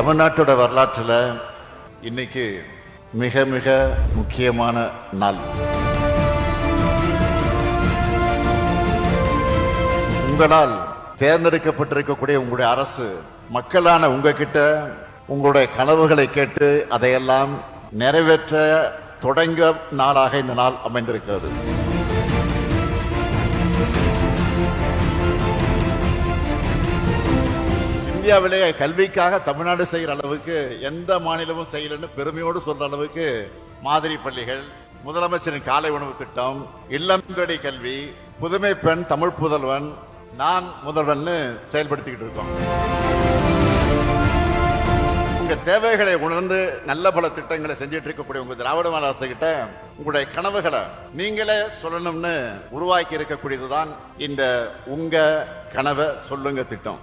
தமிழ்நாட்டோட வரலாற்றில் இன்னைக்கு மிக மிக முக்கியமான நாள். உங்களால் தேர்ந்தெடுக்கப்பட்டிருக்கக்கூடிய உங்களுடைய அரசு மக்களான உங்ககிட்ட உங்களுடைய கனவுகளை கேட்டு அதையெல்லாம் நிறைவேற்ற தொடங்க நாளாக இந்த நாள் அமைந்திருக்கிறது. இந்தியாவிலே கல்விக்காக தமிழ்நாடு செய்கிற அளவுக்கு எந்த மாநிலமும் செய்யலன்னு பெருமையோடு சொல்ற அளவுக்கு மாதிரி பள்ளிகள், முதலமைச்சரின் காலை உணவு திட்டம், இல்லம்படி கல்வி, புதுமை பெண், தமிழ் புதல்வன், நான் முதல்வன் செயல்படுத்திக்கிட்டு இருக்கோம். உங்க தேவைகளை உணர்ந்து நல்ல பல திட்டங்களை செஞ்சிட்டு இருக்கக்கூடிய உங்க திராவிட மாடல் அரசு கிட்ட உங்களுடைய கனவுகளை நீங்களே சொல்லணும்னு உருவாக்கி இருக்கக்கூடியதுதான் இந்த உங்க கனவை சொல்லுங்க திட்டம்.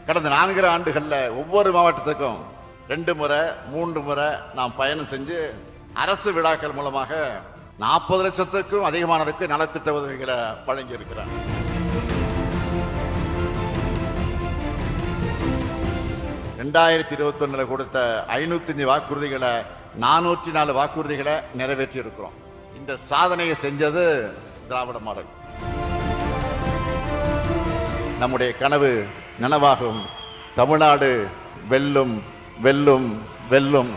கடந்த 4 ஆண்டுகள்ல ஒவ்வொரு மாவட்டத்துக்கும் 2 முறை 3 முறை நாம் பயணம் செஞ்சு அரசு விழாக்கள் மூலமாக 40 லட்சத்துக்கும் அதிகமானதுக்கு நலத்திட்ட உதவிகளை வழங்கி இருக்கிறார். ரெண்டாயிரத்தி 2021 கொடுத்த 505 வாக்குறுதிகளை 404 வாக்குறுதிகளை நிறைவேற்றி இருக்கிறோம். இந்த சாதனையை செஞ்சது திராவிட மாடல். நம்முடைய கனவு நனவாகும். தமிழ்நாடு வெல்லும் வெல்லும் வெல்லும்.